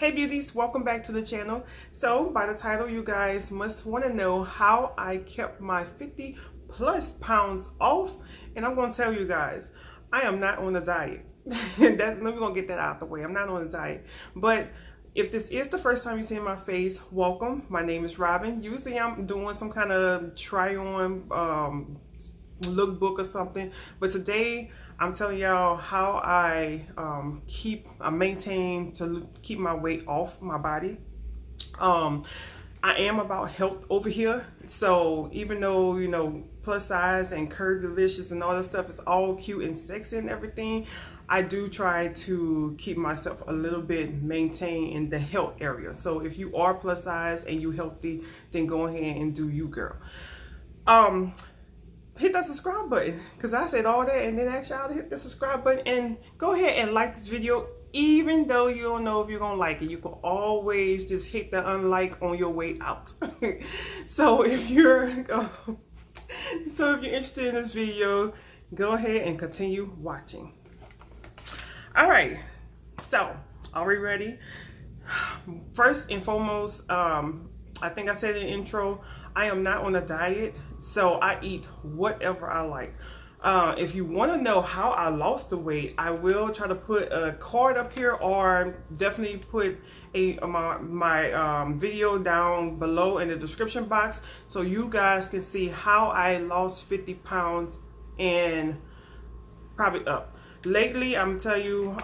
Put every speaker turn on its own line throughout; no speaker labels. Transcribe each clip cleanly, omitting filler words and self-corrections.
Hey beauties, welcome back to the channel. So by the title, you guys must want to know how I kept my 50+ pounds off, and I'm going to tell you guys, I am not on a diet. Let me gonna get that out the way. I'm not on a diet, but if this is the first time you see my face, welcome. My name is Robin. Usually I'm doing some kind of try on lookbook or something, but today I'm telling y'all how I maintain to keep my weight off my body. I am about health over here, so even though, you know, plus size and curvy-licious and all that stuff is all cute and sexy and everything, I do try to keep myself a little bit maintained in the health area. So if you are plus size and you healthy, then go ahead and do you, girl. Hit that subscribe button, because I said all that and then ask y'all to hit the subscribe button and go ahead and like this video. Even though you don't know if you're gonna like it, you can always just hit the unlike on your way out. So if you're interested in this video, go ahead and continue watching. All right, so are we ready? First and foremost, I think I said in the intro, I am not on a diet, so I eat whatever I like. If you want to know how I lost the weight, I will try to put a card up here, or definitely put my video down below in the description box, so you guys can see how I lost 50 pounds and probably up. Lately, I'm telling you,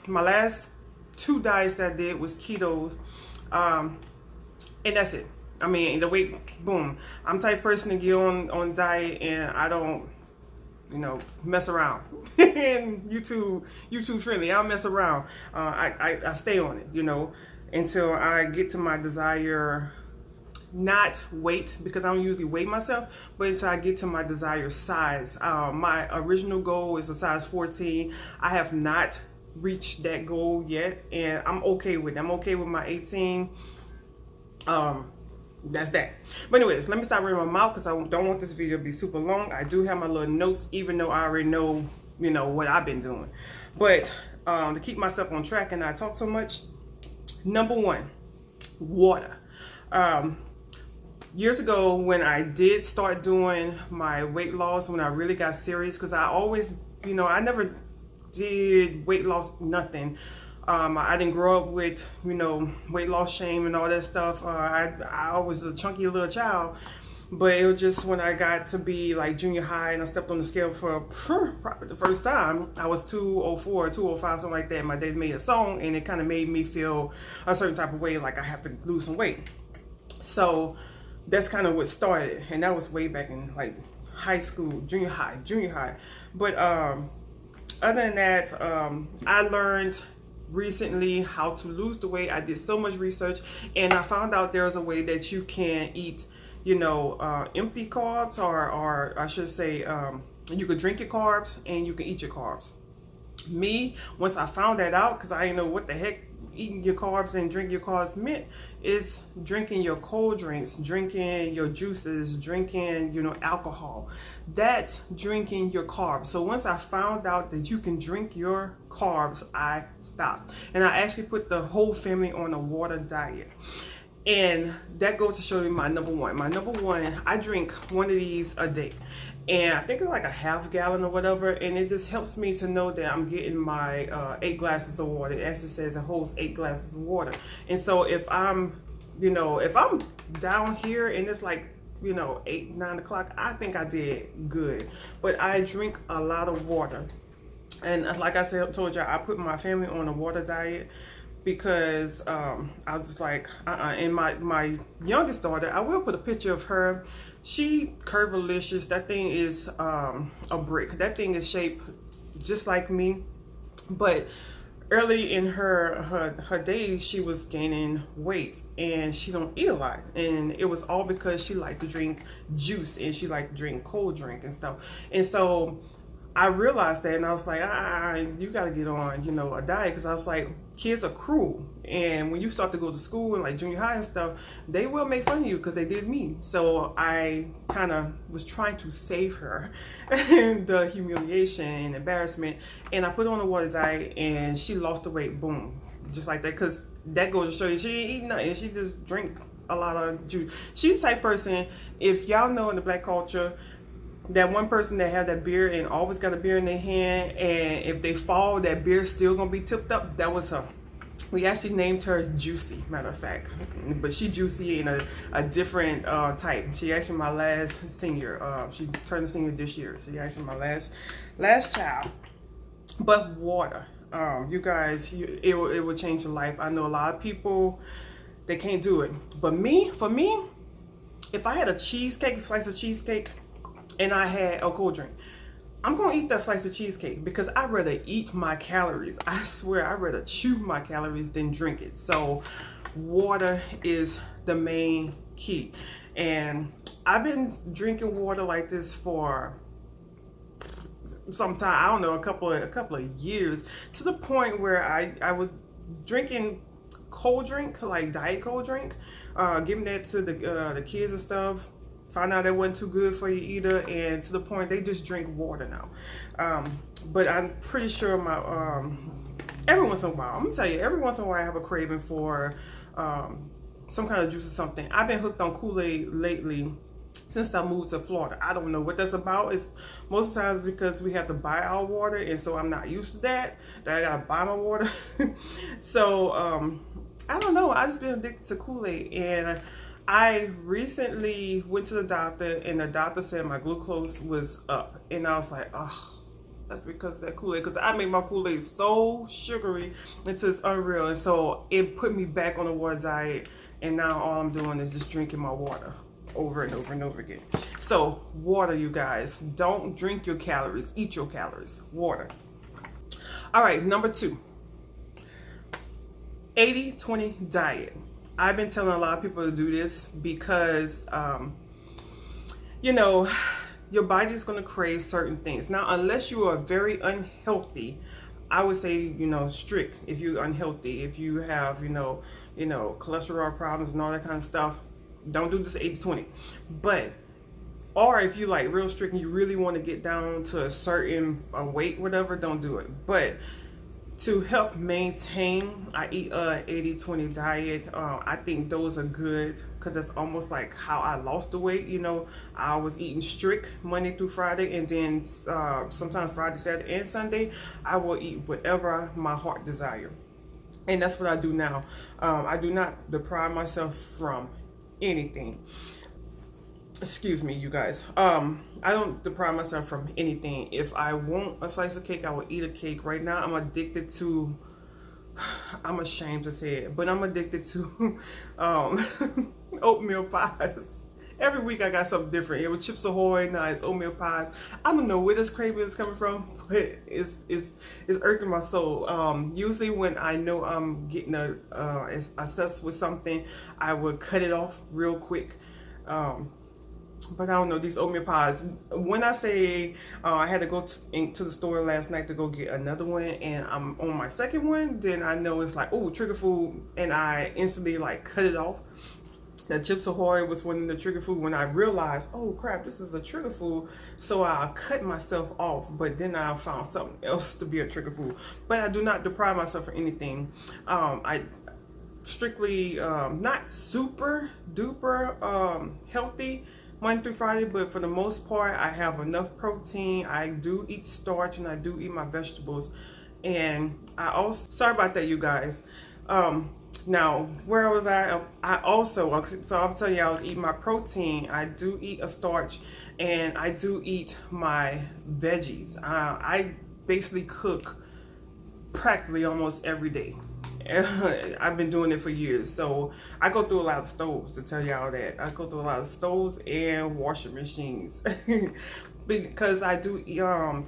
my last 2 diets that I did was ketos, and that's it. I mean, the weight, boom. I'm the type of person to get on diet, and I don't, you know, mess around. And YouTube friendly, I don't mess around. I stay on it, you know, until I get to my desire, not weight, because I don't usually weigh myself, but until I get to my desired size. My original goal is a size 14. I have not reached that goal yet, and I'm okay with it. I'm okay with my 18. That's that. But anyways, let me stop running my mouth, because I don't want this video to be super long. I do have my little notes, even though I already know, you know, what I've been doing. But to keep myself on track and not talk so much, number one, water. Years ago, when I did start doing my weight loss, when I really got serious, because I always, you know, I never did weight loss, nothing. I didn't grow up with, you know, weight loss shame and all that stuff. I was a chunky little child, but it was just when I got to be like junior high and I stepped on the scale for probably the first time, I was 204, 205, something like that. My dad made a song, and it kind of made me feel a certain type of way, like I have to lose some weight. So that's kind of what started, and that was way back in like high school, junior high. But other than that, I learned recently how to lose the weight. I did so much research, and I found out there's a way that you can eat, you know, empty carbs, or I should say, you could drink your carbs and you can eat your carbs. Me, once I found that out, because I didn't know what the heck eating your carbs and drinking your carbs meant, is drinking your cold drinks, drinking your juices, drinking, you know, alcohol. That's drinking your carbs. So once I found out that you can drink your carbs, I stopped, and I actually put the whole family on a water diet. And that goes to show you my number one. My number one, I drink one of these a day, and I think it's like a half gallon or whatever, and it just helps me to know that I'm getting my 8 glasses of water. It actually says it holds 8 glasses of water. And so if I'm, you know, if I'm down here and it's like, you know, 8, 9 o'clock, I think I did good. But I drink a lot of water, and like I said, told you, I put my family on a water diet, because I was just like, and my youngest daughter, I will put a picture of her. She curvilicious. That thing is a brick. That thing is shaped just like me, but early in her days, she was gaining weight, and she don't eat a lot, and it was all because she liked to drink juice, and she liked to drink cold drink and stuff. And so I realized that, and I was like, you got to get on, you know, a diet, because I was like, kids are cruel, and when you start to go to school and like junior high and stuff, they will make fun of you because they did me. So I kind of was trying to save her the humiliation and embarrassment, and I put her on a water diet, and she lost the weight, boom, just like that. Because that goes to show you she ain't eat nothing. She just drink a lot of juice. She's the type person, if y'all know in the black culture, that one person that had that beer and always got a beer in their hand, and if they fall, that beer's still gonna be tipped up. That was her. We actually named her Juicy, matter of fact, but she Juicy in a different type. She actually my last senior. She turned a senior this year. She actually my last child. But water, you guys, it will change your life. I know a lot of people, they can't do it, but for me, if I had a cheesecake, a slice of cheesecake, and I had a cold drink, I'm gonna eat that slice of cheesecake because I'd rather eat my calories. I swear, I'd rather chew my calories than drink it. So water is the main key. And I've been drinking water like this for some time, I don't know, a couple of years, to the point where I was drinking cold drink, like diet cold drink, giving that to the kids and stuff. Found out that wasn't too good for you either, and to the point they just drink water now. But I'm pretty sure my every once in a while, I'm gonna tell you, every once in a while I have a craving for some kind of juice or something. I've been hooked on Kool-Aid lately since I moved to Florida. I don't know what that's about. It's most of the times because we have to buy our water, and so I'm not used to that I gotta buy my water. So I don't know, I just been addicted to Kool-Aid, and I recently went to the doctor, and the doctor said my glucose was up, and I was like, oh, that's because of that Kool-Aid, because I make my Kool-Aid so sugary until it's unreal. And so it put me back on the water diet, and now all I'm doing is just drinking my water over and over and over again. So water, you guys, don't drink your calories, eat your calories. Water. All right, number 2, 80-20 diet. I've been telling a lot of people to do this because you know, your body's going to crave certain things. Now, unless you are very unhealthy, I would say, you know, strict. If you're unhealthy, if you have, you know, cholesterol problems and all that kind of stuff, don't do this 80-20. But, or if you like real strict and you really want to get down to a certain weight, whatever, don't do it. But to help maintain, I eat a 80-20 diet. I think those are good because that's almost like how I lost the weight. You know, I was eating strict Monday through Friday, and then sometimes Friday, Saturday, and Sunday, I will eat whatever my heart desire. And that's what I do now. I do not deprive myself from anything. Excuse me, you guys. I don't deprive myself from anything. If I want a slice of cake, I will eat a cake. Right now, I'm addicted to, I'm ashamed to say it, but I'm addicted to oatmeal pies. Every week I got something different. It was Chips Ahoy, now it's oatmeal pies. I don't know where this craving is coming from, but it's irking my soul. Usually when I know I'm getting obsessed with something, I would cut it off real quick. But I don't know, these oatmeal pies. When I say I had to go to the store last night to go get another one, and I'm on my second one, then I know it's like, oh, trigger food, and I instantly like cut it off. That Chips Ahoy was one of the trigger food when I realized, oh crap, this is a trigger food. So I cut myself off, but then I found something else to be a trigger food. But I do not deprive myself of anything. I strictly not super duper healthy Monday through Friday, but for the most part, I have enough protein. I do eat starch, and I do eat my vegetables. And I also, sorry about that, you guys. Now, where was I also, so I'm telling you, I was eating my protein. I do eat a starch, and I do eat my veggies. I basically cook practically almost every day. I've been doing it for years, so I go through a lot of stoves, to tell y'all that. I go through a lot of stoves and washing machines because I do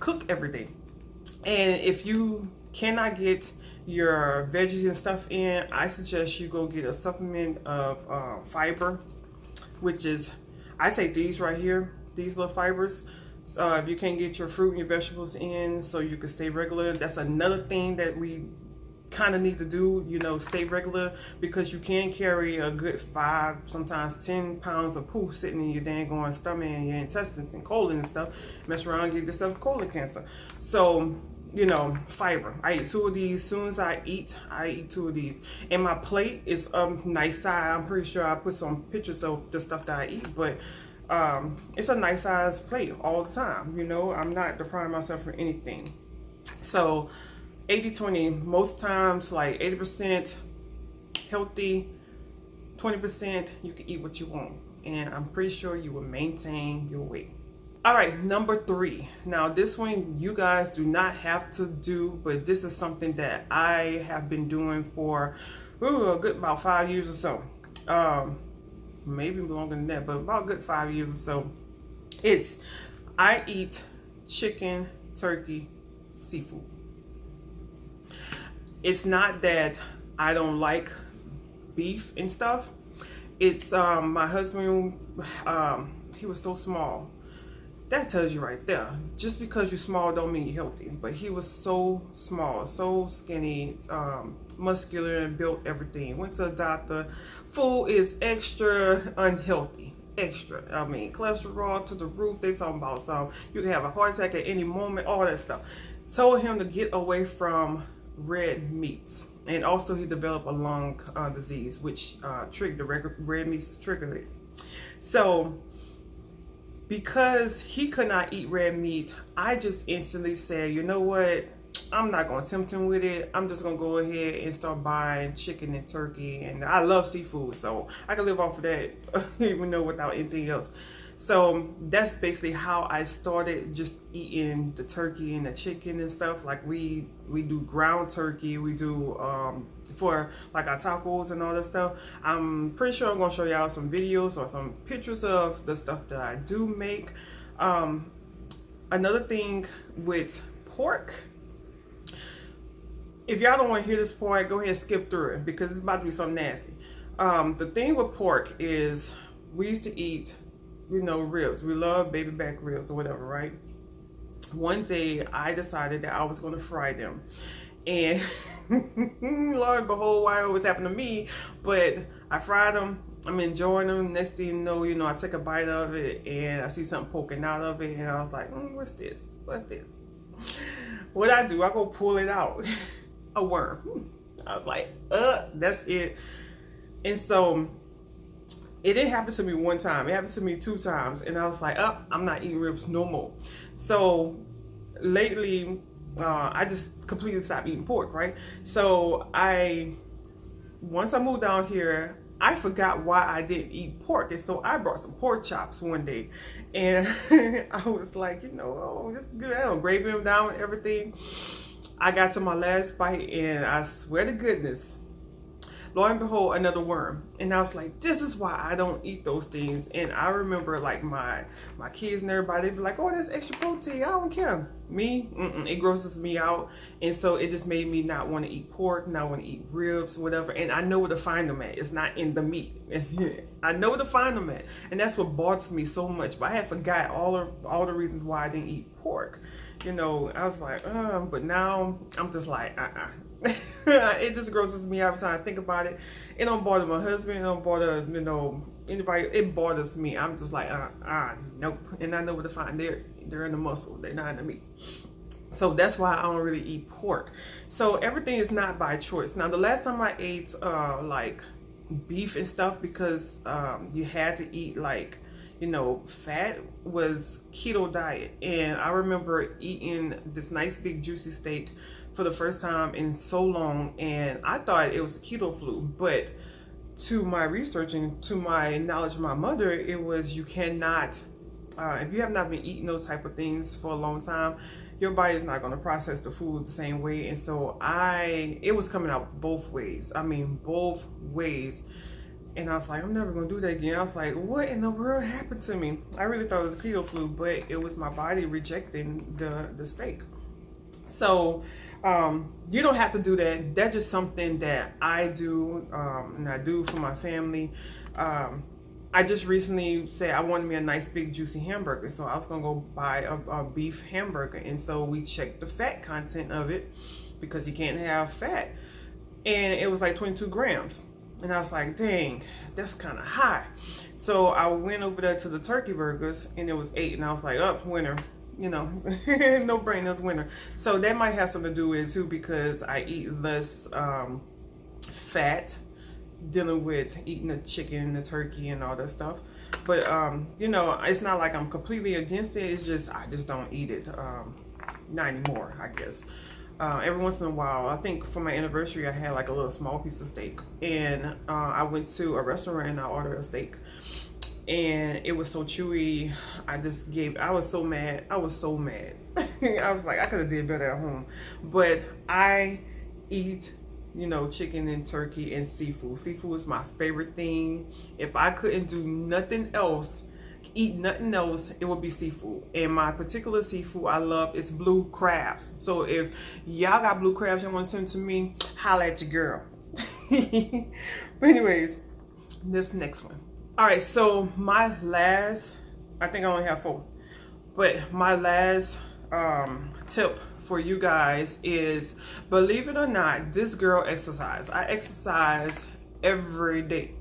cook every day. And if you cannot get your veggies and stuff in, I suggest you go get a supplement of fiber, which is, I take these right here, these little fibers. If you can't get your fruit and your vegetables in so you can stay regular, that's another thing that we kind of need to do, you know, stay regular, because you can carry a good 5, sometimes 10 pounds of poo sitting in your dang on stomach and your intestines and colon and stuff. Mess around and get yourself colon cancer. So you know, fiber. I eat two of these. As soon as I eat two of these. And my plate is a nice size. I'm pretty sure I put some pictures of the stuff that I eat, but it's a nice size plate all the time. You know, I'm not depriving myself for anything. So 80-20, most times like 80% healthy, 20% you can eat what you want. And I'm pretty sure you will maintain your weight. All right, number 3. Now this one you guys do not have to do, but this is something that I have been doing for a good about 5 years or so. Maybe longer than that, but about a good 5 years or so. I eat chicken, turkey, seafood. It's not that I don't like beef and stuff. It's my husband, he was so small. That tells you right there. Just because you're small don't mean you're healthy. But he was so small, so skinny, muscular and built everything. Went to a doctor. Food is extra unhealthy. Extra. I mean, cholesterol to the roof. They talking about some. You can have a heart attack at any moment. All that stuff. Told him to get away from red meats. And also he developed a lung disease, which triggered the red meats to trigger it. So because he could not eat red meat, I just instantly said, you know what? I'm not going to tempt him with it. I'm just going to go ahead and start buying chicken and turkey. And I love seafood, so I can live off of that, even though without anything else. So that's basically how I started just eating the turkey and the chicken and stuff. Like we do ground turkey. We do for like our tacos and all that stuff. I'm pretty sure I'm going to show y'all some videos or some pictures of the stuff that I do make. Another thing with pork, if y'all don't want to hear this part, go ahead and skip through it because it's about to be something nasty. The thing with pork is we used to eat, you know, ribs. We love baby back ribs or whatever, right? One day I decided that I was going to fry them. And lo and behold, why it always happened to me, but I fried them. I'm enjoying them. Next thing you know, I take a bite of it and I see something poking out of it. And I was like, what's this? What's this? What I do, I go pull it out. A worm. I was like, that's it. And so it didn't happen to me one time. It happened to me 2 times. And I was like, I'm not eating ribs no more. So lately, I just completely stopped eating pork, right? So once I moved down here, I forgot why I didn't eat pork. And so I brought some pork chops one day. And I was like, you know, oh, this is good. I don't gravy them down and everything. I got to my last bite and I swear to goodness, lo and behold, another worm. And I was like, this is why I don't eat those things. And I remember like my kids and everybody, they'd be like, oh, that's extra protein. I don't care. Me, it grosses me out. And so it just made me not want to eat pork, not want to eat ribs, whatever. And I know where to find them at. It's not in the meat. I know where to find them at. And that's what bothers me so much. But I had forgot all the reasons why I didn't eat pork. You know, I was like, but now I'm just like, it just grosses me out every time I think about it. It don't bother my husband, it don't bother, you know, anybody. It bothers me. I'm just like, nope. And I know where to find. They're in the muscle. They're not in the meat. So that's why I don't really eat pork. So everything is not by choice. Now the last time I ate like beef and stuff, because you had to eat like, you know, fat, was keto diet. And I remember eating this nice big juicy steak for the first time in so long, and I thought it was keto flu. But to my research and to my knowledge of my mother, it was, you cannot, if you have not been eating those type of things for a long time, your body is not going to process the food the same way. And so it was coming out both ways. I mean, both ways. And I was like, I'm never going to do that again. I was like, what in the world happened to me? I really thought it was a keto flu, but it was my body rejecting the steak. So you don't have to do that. That's just something that I do, and I do for my family. I just recently said I wanted me a nice big juicy hamburger, so I was gonna go buy a beef hamburger. And so we checked the fat content of it, because you can't have fat, and it was like 22 grams. And I was like, dang, that's kind of high. So I went over there to the turkey burgers, and it was 8. And I was like, winner. you know, no brainers winner. So that might have something to do with it too, because I eat less fat, dealing with eating the chicken, the turkey, and all that stuff. But you know, it's not like I'm completely against it. It's just I just don't eat it. Not anymore, I guess. Every once in a while, I think for my anniversary, I had like a little small piece of steak, and I went to a restaurant and I ordered a steak, and it was so chewy. I was so mad. I was so mad. I was like, I could have did better at home. But I eat, you know, chicken and turkey and seafood. Seafood is my favorite thing. If I couldn't do nothing else, eat nothing else, it would be seafood. And my particular seafood I love is blue crabs. So if y'all got blue crabs you want to send to me, holla at your girl. But anyways, this next one. All right, so my last, I think I only have 4, but my last tip for you guys is, believe it or not, this girl exercise. I exercise every day.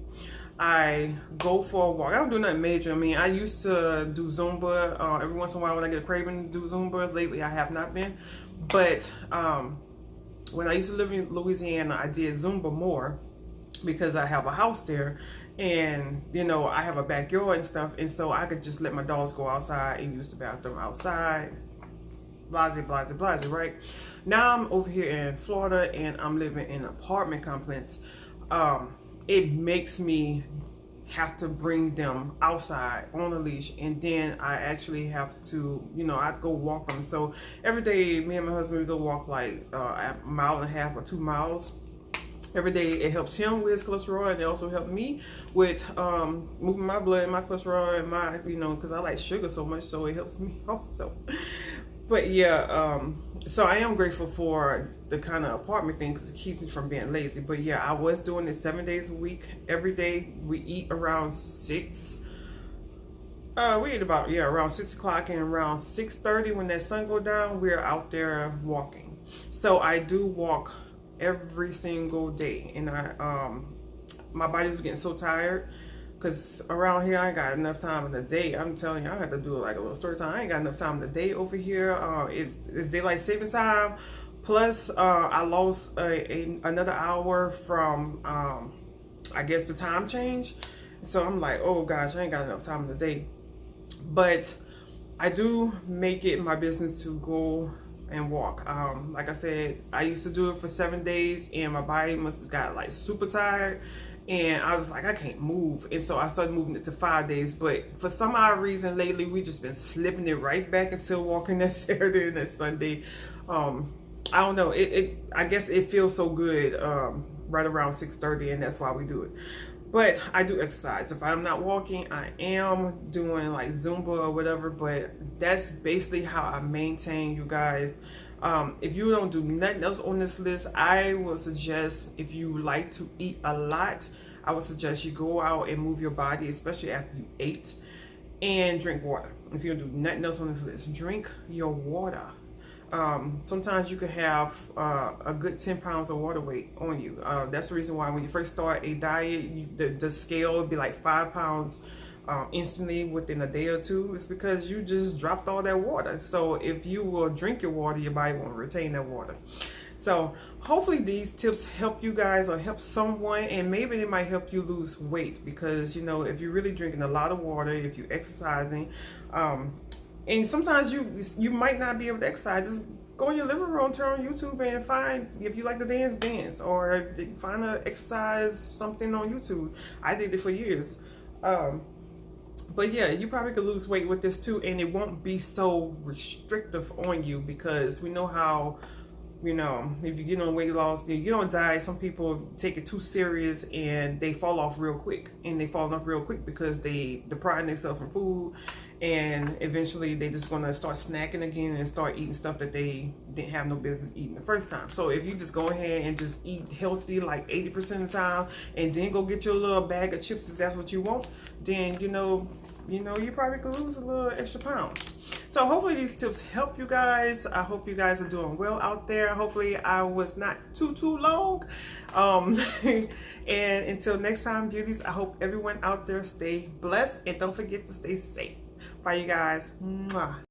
I go for a walk. I don't do nothing major. I mean, I used to do Zumba every once in a while when I get a craving to do Zumba. Lately, I have not been. But when I used to live in Louisiana, I did Zumba more because I have a house there, and you know, I have a backyard and stuff, and so I could just let my dogs go outside and use the bathroom outside. Blase, blase, blase, right? Now I'm over here in Florida and I'm living in an apartment complex. It makes me have to bring them outside on a leash, and then I actually have to, you know, I go walk them. So every day, me and my husband, we go walk like a mile and a half or 2 miles. Every day. It helps him with his cholesterol, and it also helped me with moving my blood and my cholesterol and my, you know, because I like sugar so much, so it helps me also. But yeah, so I am grateful for the kind of apartment thing because it keeps me from being lazy. But yeah, I was doing it 7 days a week. Every day we eat around 6. We eat about, yeah, around 6 o'clock, and around 6:30 when that sun go down, we're out there walking. So I do walk every single day, and my body was getting so tired because around here I ain't got enough time in the day. I'm telling you, I had to do like a little story time. I ain't got enough time in the day over here. It's daylight saving time, plus I lost another hour from I guess the time change. So I'm like, oh gosh, I ain't got enough time in the day. But I do make it my business to go and walk. Like I said, I used to do it for 7 days, and my body must have got like super tired, and I was like, I can't move, and so I started moving it to 5 days. But for some odd reason lately, we just been slipping it right back until walking that Saturday and that Sunday. I don't know, I guess it feels so good right around 6:30, and that's why we do it. But I do exercise. If I'm not walking, I am doing like Zumba or whatever, but that's basically how I maintain, you guys. If you don't do nothing else on this list, I would suggest, if you like to eat a lot, I would suggest you go out and move your body, especially after you ate, and drink water. If you don't do nothing else on this list, drink your water. Sometimes you could have a good 10 pounds of water weight on you. That's the reason why when you first start a diet, the scale would be like 5 pounds instantly within a day or two. It's because you just dropped all that water. So if you will drink your water, your body won't retain that water. So hopefully these tips help you guys or help someone, and maybe they might help you lose weight, because you know, if you're really drinking a lot of water, if you're exercising, and sometimes you might not be able to exercise, just go in your living room, turn on YouTube, and find, if you like to dance, or find a exercise something on YouTube. I did it for years. But yeah, you probably could lose weight with this too, and it won't be so restrictive on you, because we know how, you know, if you get on weight loss, you get on diet, some people take it too serious and they fall off real quick. And they fall off real quick because they deprive themselves from food, and eventually they just gonna start snacking again and start eating stuff that they didn't have no business eating the first time. So if you just go ahead and just eat healthy like 80% of the time, and then go get your little bag of chips if that's what you want, then you know you probably could lose a little extra pound. So hopefully these tips help you guys. I hope you guys are doing well out there. Hopefully I was not too long. And until next time, beauties, I hope everyone out there stay blessed, and don't forget to stay safe. Bye, you guys. Mwah.